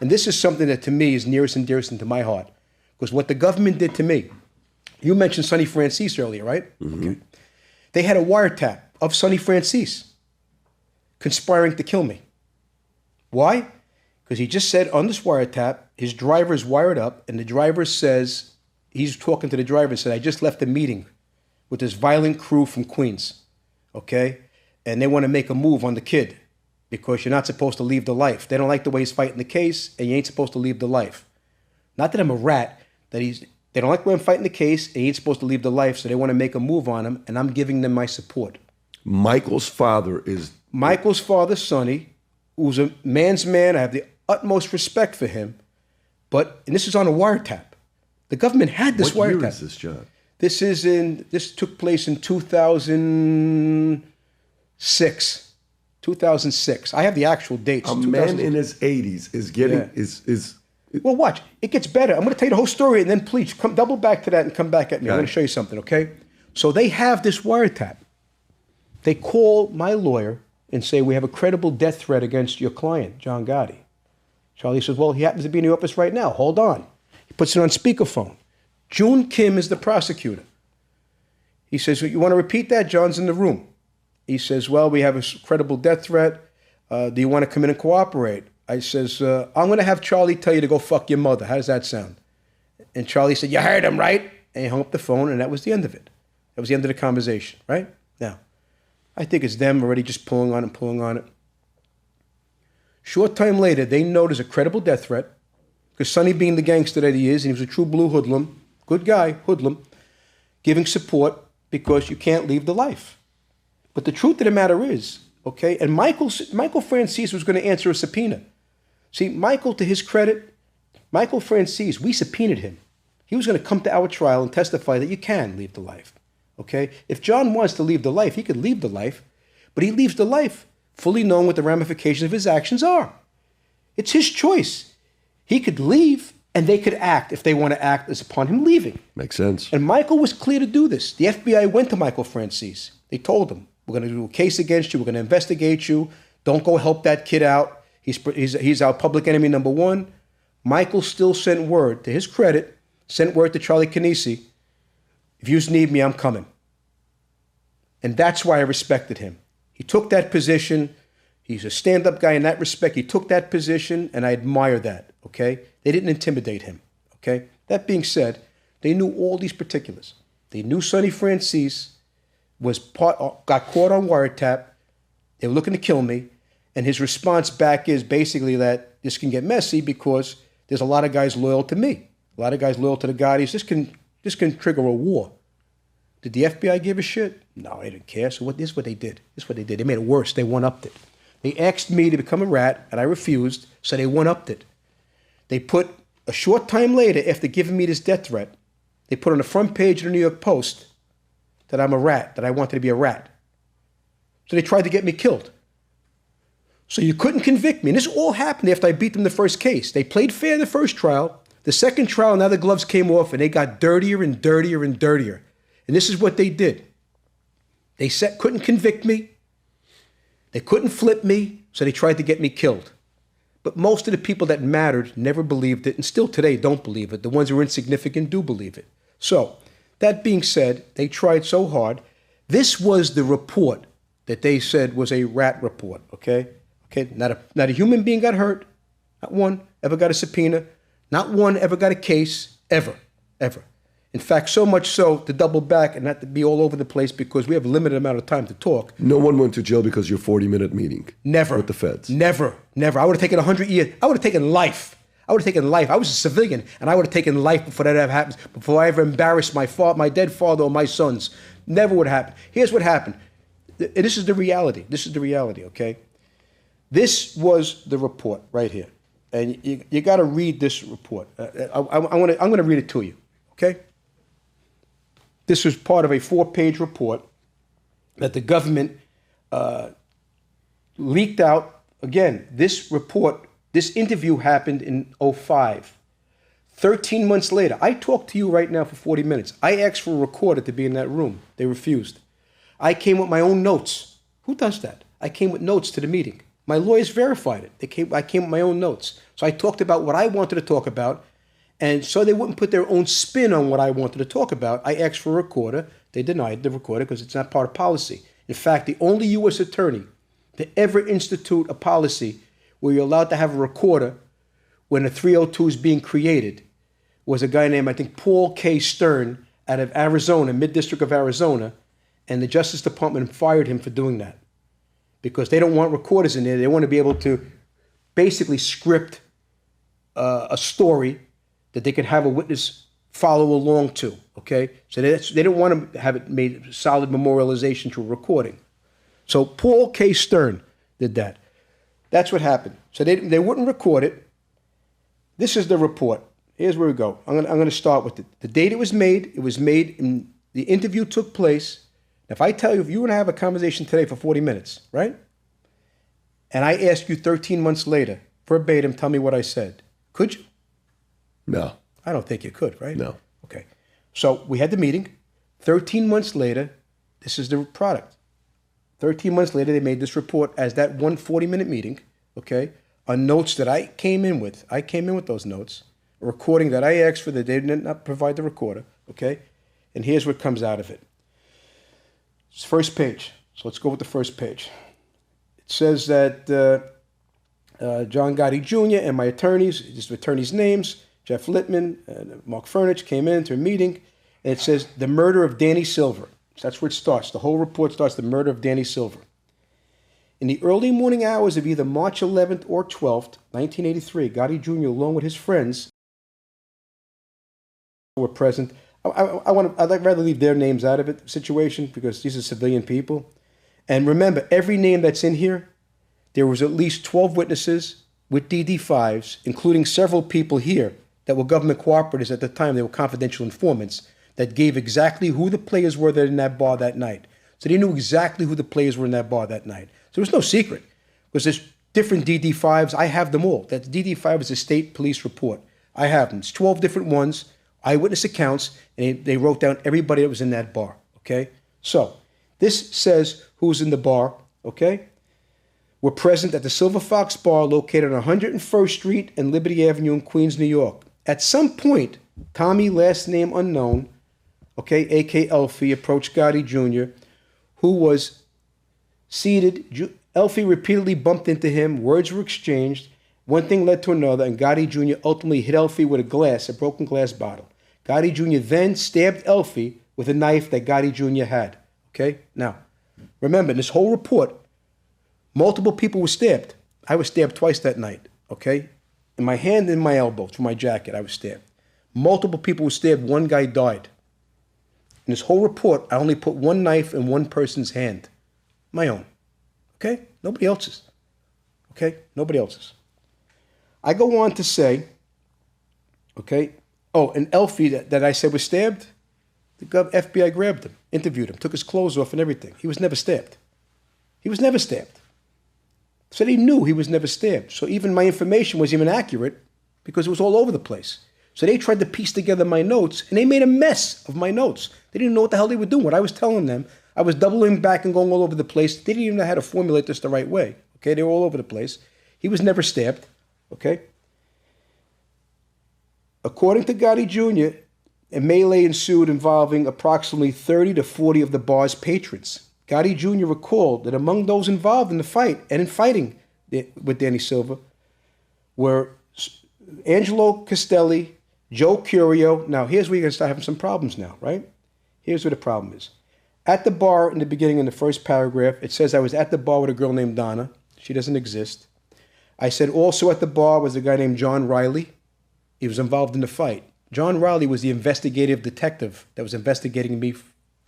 And this is something that to me is nearest and dearest to my heart. Because what the government did to me, you mentioned Sonny Francis earlier, right? Mm-hmm. Okay. They had a wiretap of Sonny Francis conspiring to kill me. Why? Because he just said on this wiretap, his driver is wired up, and the driver says, he's talking to the driver and said, I just left a meeting with this violent crew from Queens, okay? And they want to make a move on the kid because you're not supposed to leave the life. They don't like the way he's fighting the case, and you ain't supposed to leave the life. Not that I'm a rat, they don't like the way I'm fighting the case, and he ain't supposed to leave the life, so they want to make a move on him, and I'm giving them my support. Michael's father is... Michael's father, Sonny, who's a man's man. I have the utmost respect for him. And this is on a wiretap. The government had this wiretap. What year is this, John? This took place in 2006. 2006. I have the actual dates. A man in his 80s is getting... Well, watch. It gets better. I'm going to tell you the whole story, and then please come double back to that and come back at me. I'm going to show you something, okay? So they have this wiretap. They call my lawyer and say, we have a credible death threat against your client, John Gotti. Charlie says, well, he happens to be in the office right now. Hold on. He puts it on speakerphone. June Kim is the prosecutor. He says, you want to repeat that? John's in the room. He says, well, we have a credible death threat. Do you want to come in and cooperate? I says, I'm going to have Charlie tell you to go fuck your mother. How does that sound? And Charlie said, you heard him, right? And he hung up the phone, and that was the end of it. That was the end of the conversation, right? Now, I think it's them already just pulling on it. Short time later, they know there's a credible death threat because Sonny, being the gangster that he is, and he was a true blue hoodlum, good guy, hoodlum, giving support because you can't leave the life. But the truth of the matter is, okay, and Michael Francis was going to answer a subpoena. See, Michael, to his credit, Michael Francis, we subpoenaed him. He was going to come to our trial and testify that you can leave the life. Okay? If John wants to leave the life, he could leave the life, but he leaves the life fully knowing what the ramifications of his actions are. It's his choice. He could leave, and they could act if they want to act as upon him leaving. Makes sense. And Michael was clear to do this. The FBI went to Michael Francis. They told him, we're going to do a case against you. We're going to investigate you. Don't go help that kid out. He's our public enemy number one. Michael still sent word, to his credit, sent word to Charlie Canisi, if you need me, I'm coming. And that's why I respected him. He took that position. He's a stand-up guy in that respect. He took that position, and I admire that, okay? They didn't intimidate him, okay? That being said, they knew all these particulars. They knew Sonny Francis got caught on wiretap. They were looking to kill me. And his response back is basically that this can get messy because there's a lot of guys loyal to me. A lot of guys loyal to the Gottis. This can trigger a war. Did the FBI give a shit? No, they didn't care. So this is what they did. They made it worse. They one-upped it. They asked me to become a rat, and I refused, so they one-upped it. They put, a short time later, after giving me this death threat, they put on the front page of the New York Post that I'm a rat, that I wanted to be a rat. So they tried to get me killed. So you couldn't convict me. And this all happened after I beat them the first case. They played fair in the first trial. The second trial, now the gloves came off, and they got dirtier and dirtier and dirtier. And this is what they did. They couldn't convict me. They couldn't flip me, so they tried to get me killed. But most of the people that mattered never believed it, and still today don't believe it. The ones who are insignificant do believe it. So, that being said, they tried so hard. This was the report that they said was a rat report, okay? Okay, not a human being got hurt. Not one ever got a subpoena. Not one ever got a case, ever. In fact, so much so, to double back and not to be all over the place because we have a limited amount of time to talk. No one went to jail because of your 40-minute meeting. Never. With the feds. Never. I would have taken 100 years. I would have taken life. I was a civilian, and I would have taken life before that ever happened, before I ever embarrassed my dead father or my sons. Never would happen. Here's what happened. This is the reality. Okay? This was the report right here. And you got to read this report. I'm going to read it to you, okay? This was part of a 4-page report that the government leaked out. Again, this interview happened in 2005. 13 months later, I talked to you right now for 40 minutes. I asked for a recorder to be in that room. They refused. I came with my own notes. Who does that? I came with notes to the meeting. My lawyers verified it. I came with my own notes. So I talked about what I wanted to talk about. And so they wouldn't put their own spin on what I wanted to talk about, I asked for a recorder. They denied the recorder because it's not part of policy. In fact, the only U.S. attorney to ever institute a policy where you're allowed to have a recorder when a 302 is being created was a guy named, I think, Paul K. Stern out of Arizona, Mid-District of Arizona, and the Justice Department fired him for doing that because they don't want recorders in there. They want to be able to basically script a story that they can have a witness follow along to, okay? So they don't want to have it made solid memorialization to a recording. So Paul K. Stern did that. That's what happened. So they wouldn't record it. This is the report. Here's where we go. I'm going to start with it. The date it was made in, the interview took place. If I tell you, if you want to have a conversation today for 40 minutes, right? And I ask you 13 months later, verbatim, tell me what I said. Could you? No. I don't think you could, right? No. Okay. So we had the meeting. 13 months later, this is the product. 13 months later, they made this report as that one 40-minute meeting, okay, on notes that I came in with. I came in with those notes, a recording that I asked for that they did not provide the recorder, okay? And here's what comes out of it. It's the first page. So let's go with the first page. It says that John Gotti Jr. and my attorneys, just the attorneys' names, Jeff Littman and Mark Furnich came into a meeting, and it says the murder of Danny Silver. So that's where it starts. The whole report starts, the murder of Danny Silver. In the early morning hours of either March 11th or 12th, 1983, Gotti Jr., along with his friends, were present. I'd rather leave their names out of it situation because these are civilian people. And remember, every name that's in here, there was at least 12 witnesses with DD5s, including several people here that were government cooperatives at the time. They were confidential informants that gave exactly who the players were that in that bar that night. So they knew exactly who the players were in that bar that night. So there was no secret because there's different DD5s. I have them all. That DD5 is a state police report. I have them. It's 12 different ones, eyewitness accounts, and they wrote down everybody that was in that bar, okay? So this says who's in the bar, okay? Were present at the Silver Fox Bar located on 101st Street and Liberty Avenue in Queens, New York. At some point, Tommy, last name unknown, okay, A.K. Elfie, approached Gotti Jr., who was seated. Elfie repeatedly bumped into him. Words were exchanged. One thing led to another, and Gotti Jr. ultimately hit Elfie with a broken glass bottle. Gotti Jr. then stabbed Elfie with a knife that Gotti Jr. had, okay? Now, remember, in this whole report, multiple people were stabbed. I was stabbed twice that night, okay? In my hand and my elbow, through my jacket, I was stabbed. Multiple people were stabbed. One guy died. In this whole report, I only put one knife in one person's hand. My own. Okay? Nobody else's. Okay? Nobody else's. I go on to say, okay, oh, and Elfie that I said was stabbed, the FBI grabbed him, interviewed him, took his clothes off and everything. He was never stabbed. He was never stabbed. So they knew he was never stabbed. So even my information was even accurate because it was all over the place. So they tried to piece together my notes, and they made a mess of my notes. They didn't know what the hell they were doing. What I was telling them, I was doubling back and going all over the place. They didn't even know how to formulate this the right way. Okay, they were all over the place. He was never stabbed. Okay. According to Gotti Jr., a melee ensued involving approximately 30 to 40 of the bar's patrons. Gotti Jr. recalled that among those involved in the fight and in fighting with Danny Silver were Angelo Castelli, Joe Curio. Now, here's where you're going to start having some problems now, right? Here's where the problem is. At the bar in the beginning, in the first paragraph, it says I was at the bar with a girl named Donna. She doesn't exist. I said also at the bar was a guy named John Riley. He was involved in the fight. John Riley was the investigative detective that was investigating me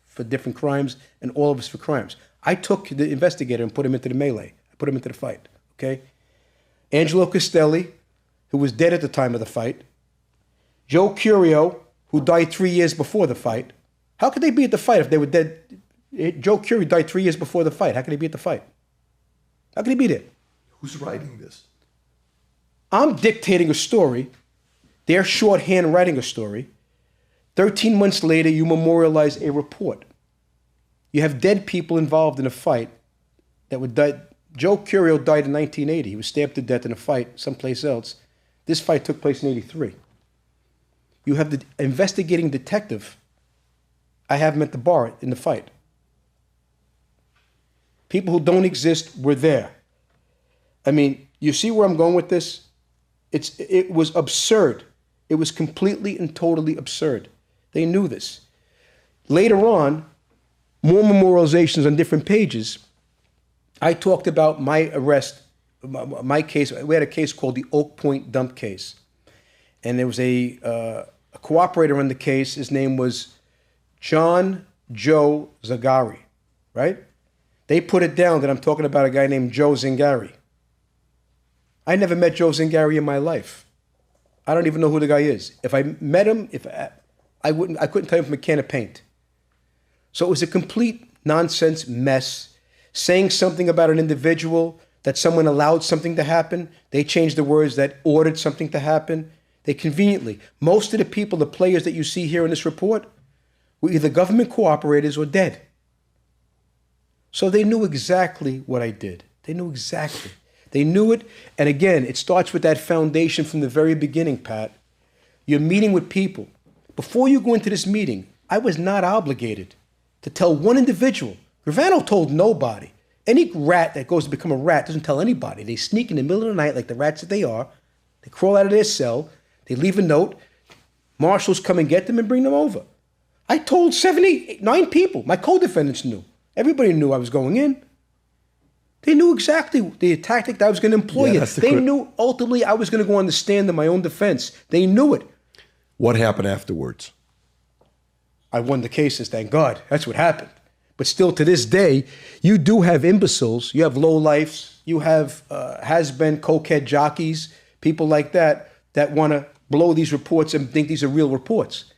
for different crimes and all of us for crimes. I took the investigator and put him into the melee. I put him into the fight, okay? Angelo Castelli, who was dead at the time of the fight. Joe Curio, who died 3 years before the fight. How could they be at the fight if they were dead? Joe Curio died 3 years before the fight. How could he be at the fight? How could he be there? Who's writing this? I'm dictating a story. They're shorthand writing a story. 13 months later, you memorialize a report. You have dead people involved in a fight that were Joe Curio died in 1980. He was stabbed to death in a fight someplace else. This fight took place in 83. You have the investigating detective I have him at the bar in the fight. People who don't exist were there. I mean, you see where I'm going with this? It was absurd. It was completely and totally absurd. They knew this. Later on, more memorializations on different pages, I talked about my arrest, my case. We had a case called the Oak Point Dump case. And there was a cooperator in the case. His name was John Joe Zagari, right? They put it down that I'm talking about a guy named Joe Zingari. I never met Joe Zingari in my life. I don't even know who the guy is. If I met him, I couldn't tell him from a can of paint. So it was a complete nonsense mess, saying something about an individual, that someone allowed something to happen. They changed the words that ordered something to happen. They conveniently, most of the people, the players that you see here in this report, were either government cooperators or dead. So they knew exactly what I did. They knew exactly. They knew it. And again, it starts with that foundation from the very beginning, Pat. You're meeting with people. Before you go into this meeting, I was not obligated to tell one individual. Gravano told nobody. Any rat that goes to become a rat doesn't tell anybody. They sneak in the middle of the night like the rats that they are. They crawl out of their cell. They leave a note. Marshals come and get them and bring them over. I told 9 people. My co-defendants knew. Everybody knew I was going in. They knew exactly the tactic that I was going to employ. They knew ultimately I was going to go on the stand in my own defense. They knew it. What happened afterwards? I won the cases, thank God. That's what happened. But still, to this day, you do have imbeciles. You have lowlifes. You have has-been cokehead jockeys, people like that want to blow these reports and think these are real reports.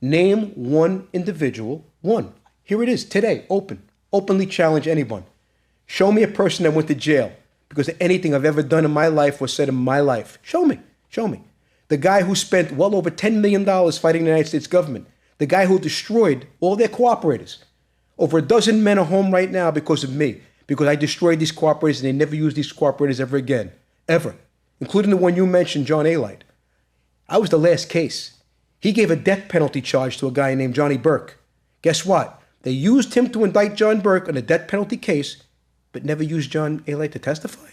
Name one individual, one. Here it is, today, openly challenge anyone. Show me a person that went to jail because of anything I've ever done in my life or said in my life. Show me. The guy who spent well over $10 million fighting the United States government. The guy who destroyed all their cooperators. Over a dozen men are home right now because of me. Because I destroyed these cooperators and they never used these cooperators ever again. Ever. Including the one you mentioned, John Alite. I was the last case. He gave a death penalty charge to a guy named Johnny Burke. Guess what? They used him to indict John Burke on a death penalty case, but never used John Alite to testify?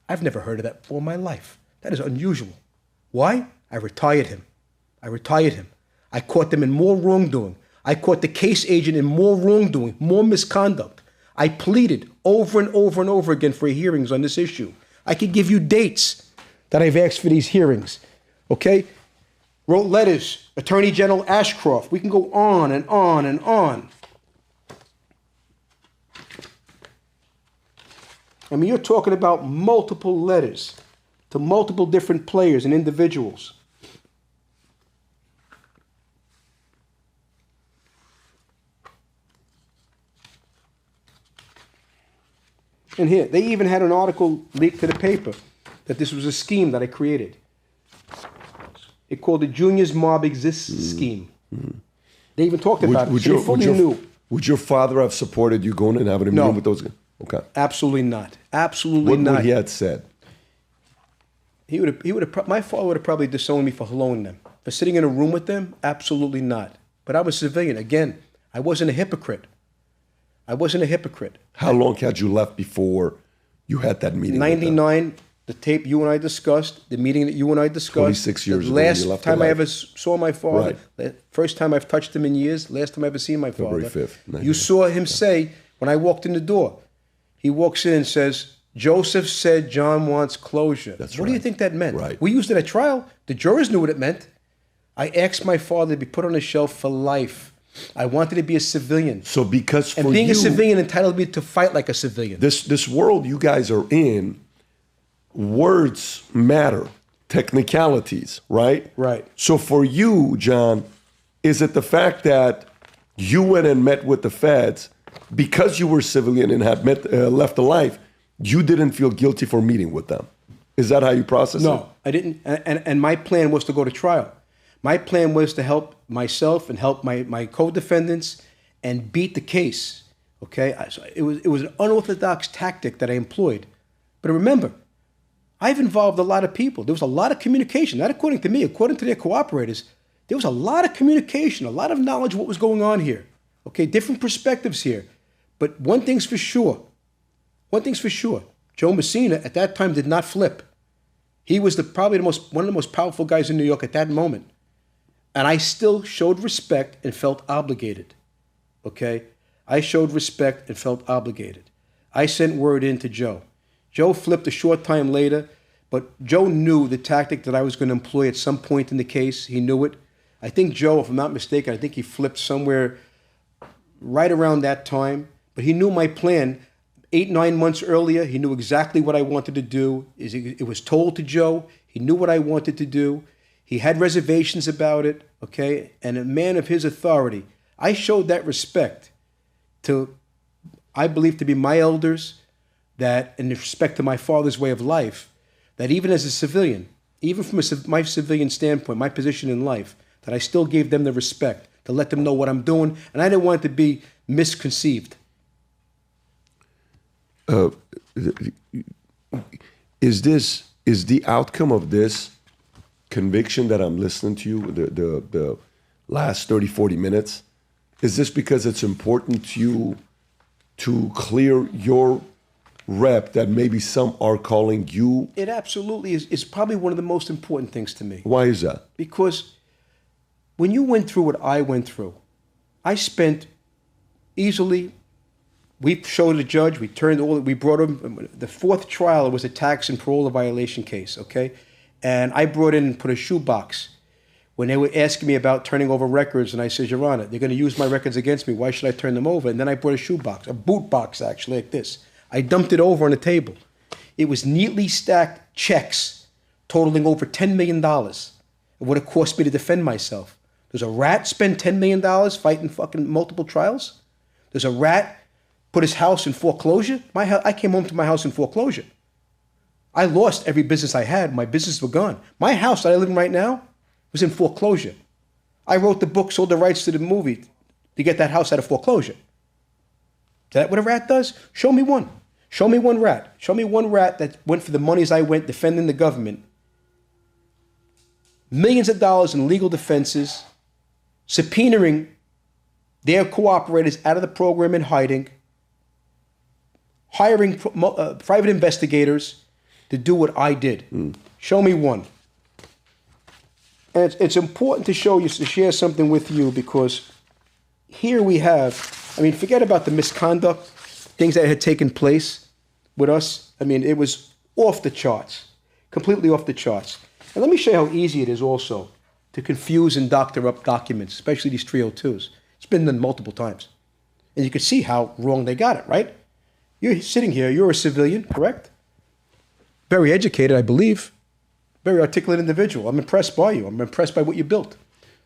I've never heard of that before in my life. That is unusual. Why? I retired him. I caught them in more wrongdoing. I caught the case agent in more wrongdoing, more misconduct. I pleaded over and over and over again for hearings on this issue. I could give you dates that I've asked for these hearings, okay? Wrote letters, Attorney General Ashcroft. We can go on and on and on. I mean, you're talking about multiple letters to multiple different players and individuals. And here, they even had an article leaked to the paper that this was a scheme that I created. It called the Junior's Mob Exists scheme. Mm-hmm. They even talked about it. They fully knew. Would your father have supported you going and having a meeting with those guys? Okay. Absolutely not. Absolutely not. What would he had said? My father would have probably disowned me for helloing them. For sitting in a room with them? Absolutely not. But I was civilian. Again, I wasn't a hypocrite. How long had you left before you had that meeting? 99, the tape you and I discussed, the meeting that you and I discussed. 26 years ago. Last time I ever saw my father. Right. First time I've touched him in years. Last time I ever seen my father. February 5th. You saw him say, when I walked in the door, he walks in and says, Joseph said John wants closure. That's what do you think that meant? Right. We used it at trial. The jurors knew what it meant. I asked my father to be put on a shelf for life. I wanted to be a civilian. So because for and being a civilian entitled me to fight like a civilian. This world you guys are in, words matter, technicalities, right? Right. So for you, John, is it the fact that you went and met with the feds because you were civilian and had left alive, you didn't feel guilty for meeting with them? Is that how you process it? No, I didn't. And my plan was to go to trial. My plan was to help myself and help my co-defendants and beat the case. Okay, so it was an unorthodox tactic that I employed. But remember, I've involved a lot of people. There was a lot of communication, not according to me, according to their cooperators. There was a lot of communication, a lot of knowledge of what was going on here. Okay, different perspectives here. But one thing's for sure. Joe Messina at that time did not flip. He was probably one of the most powerful guys in New York at that moment. And I still showed respect and felt obligated. Okay? I showed respect and felt obligated. I sent word in to Joe. Joe flipped a short time later, but Joe knew the tactic that I was going to employ at some point in the case. He knew it. I think Joe, if I'm not mistaken, I think he flipped somewhere right around that time. But he knew my plan. 8-9 months earlier, he knew exactly what I wanted to do. It was told to Joe. He knew what I wanted to do. He had reservations about it, okay? And a man of his authority, I showed that respect to, I believe to be my elders, that in respect to my father's way of life, that even as a civilian, even from my civilian standpoint, my position in life, that I still gave them the respect to let them know what I'm doing, and I didn't want it to be misconceived. Is the outcome of this conviction that I'm listening to you, the last 30, 40 minutes, is this because it's important to you to clear your rep that maybe some are calling you? It absolutely is. It's probably one of the most important things to me. Why is that? Because when you went through what I went through, I spent easily, we showed the judge, we brought him, the fourth trial was a tax and parole violation case, okay? And I brought in and put a shoebox. When they were asking me about turning over records, and I said, Your Honor, they're going to use my records against me. Why should I turn them over? And then I brought a shoebox, a boot box actually, like this. I dumped it over on the table. It was neatly stacked checks totaling over $10 million. It would have cost me to defend myself. Does a rat spend $10 million fighting fucking multiple trials? Does a rat put his house in foreclosure? I came home to my house in foreclosure. I lost every business I had. My businesses were gone. My house that I live in right now was in foreclosure. I wrote the book, sold the rights to the movie to get that house out of foreclosure. Is that what a rat does? Show me one. Show me one rat. Show me one rat that went for the money as I went defending the government. Millions of dollars in legal defenses, subpoenaing their cooperators out of the program in hiding, hiring private investigators to do what I did. Show me one. And it's important to share something with you, because here we have, forget about the misconduct, things that had taken place with us. It was off the charts, completely off the charts. And let me show you how easy it is also to confuse and doctor up documents, especially these 302s. It's been done multiple times. And you can see how wrong they got it, right? You're sitting here, you're a civilian, correct? Very educated, I believe. Very articulate individual. I'm impressed by you. I'm impressed by what you built.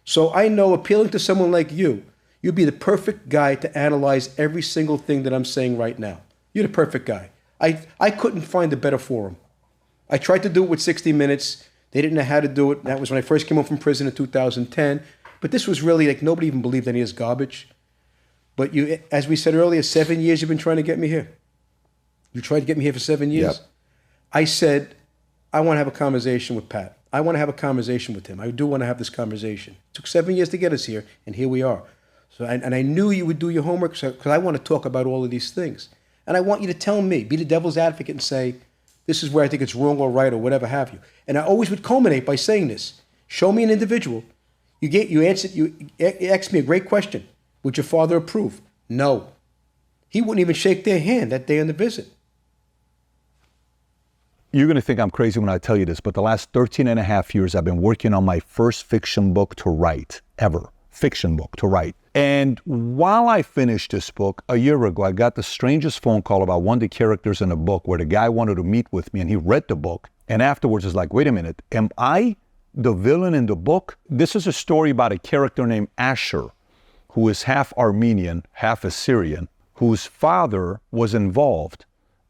So I know, appealing to someone like you, you'd be the perfect guy to analyze every single thing that I'm saying right now. You're the perfect guy. I couldn't find a better forum. I tried to do it with 60 Minutes. They didn't know how to do it. That was when I first came home from prison in 2010. But this was really like, nobody even believed any of this garbage. But you, as we said earlier, 7 years you've been trying to get me here. You tried to get me here for 7 years. Yep. I said, I want to have a conversation with Pat. I want to have a conversation with him. I do want to have this conversation. It took 7 years to get us here, and here we are. So, and I knew you would do your homework, because I want to talk about all of these things. And I want you to tell me, be the devil's advocate and say, this is where I think it's wrong or right or whatever have you. And I always would culminate by saying this. Show me an individual. You asked me a great question. Would your father approve? No. He wouldn't even shake their hand that day on the visit. You're going to think I'm crazy when I tell you this, but the last 13 and a half years, I've been working on my first fiction book to write, ever. Fiction book to write. And while I finished this book, a year ago, I got the strangest phone call about one of the characters in the book, where the guy wanted to meet with me, and he read the book. And afterwards, is like, wait a minute, am I the villain in the book? This is a story about a character named Asher, who is half Armenian, half Assyrian, whose father was involved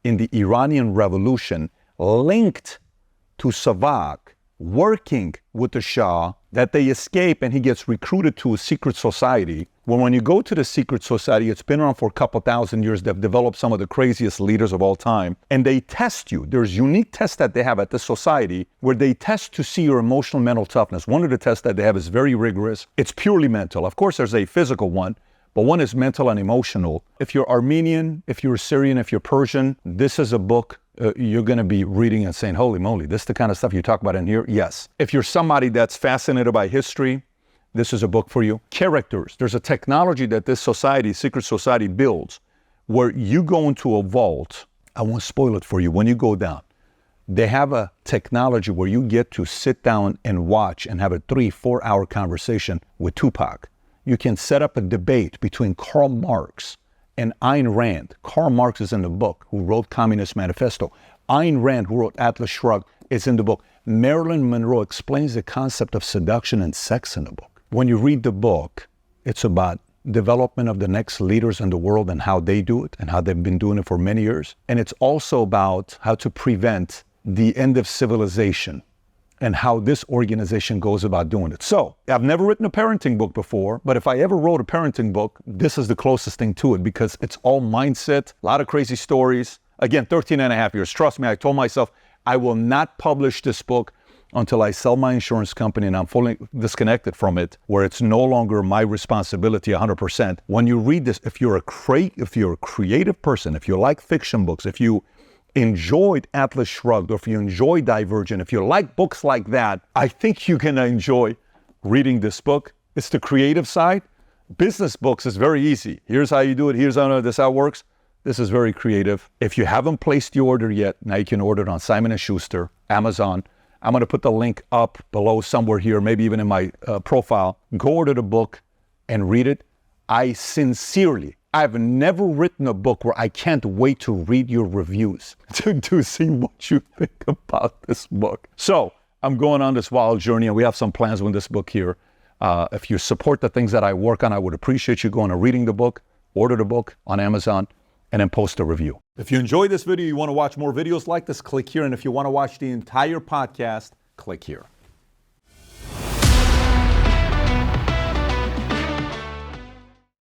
in the Iranian Revolution, linked to Savak, working with the Shah, that they escape, and he gets recruited to a secret society When you go to the secret society, it's been around for a couple thousand years. They've developed some of the craziest leaders of all time. And they test you. There's unique tests that they have at the society where they test to see your emotional mental toughness. One of the tests that they have is very rigorous. It's purely mental. Of course, there's a physical one, but one is mental and emotional. If you're Armenian, if you're Syrian, if you're Persian, this is a book you're going to be reading and saying, holy moly, this is the kind of stuff you talk about in here? Yes. If you're somebody that's fascinated by history, this is a book for you. Characters. There's a technology that this society, secret society, builds where you go into a vault. I won't spoil it for you. When you go down, they have a technology where you get to sit down and watch and have a 3-4 hour conversation with Tupac. You can set up a debate between Karl Marx and Ayn Rand. Karl Marx is in the book, who wrote Communist Manifesto. Ayn Rand, who wrote Atlas Shrugged, is in the book. Marilyn Monroe explains the concept of seduction and sex in the book. When you read the book, it's about development of the next leaders in the world and how they do it and how they've been doing it for many years. And it's also about how to prevent the end of civilization and how this organization goes about doing it. So, I've never written a parenting book before, but if I ever wrote a parenting book, this is the closest thing to it because it's all mindset, a lot of crazy stories. Again, 13 and a half years. Trust me, I told myself I will not publish this book until I sell my insurance company and I'm fully disconnected from it, where it's no longer my responsibility 100%. When you read this, if you're a creative person, if you like fiction books, if you enjoyed Atlas Shrugged, or if you enjoy Divergent, if you like books like that, I think you're gonna enjoy reading this book. It's the creative side. Business books is very easy. Here's how you do it. Here's how this how it works. This is very creative. If you haven't placed the order yet, now you can order it on Simon & Schuster, Amazon. I'm gonna put the link up below somewhere here, maybe even in my profile. Go order the book and read it. I've never written a book where I can't wait to read your reviews to see what you think about this book. So I'm going on this wild journey and we have some plans with this book here. If you support the things that I work on, I would appreciate you going and reading the book, order the book on Amazon, and then post a review. If you enjoyed this video, you want to watch more videos like this, click here. And if you want to watch the entire podcast, click here.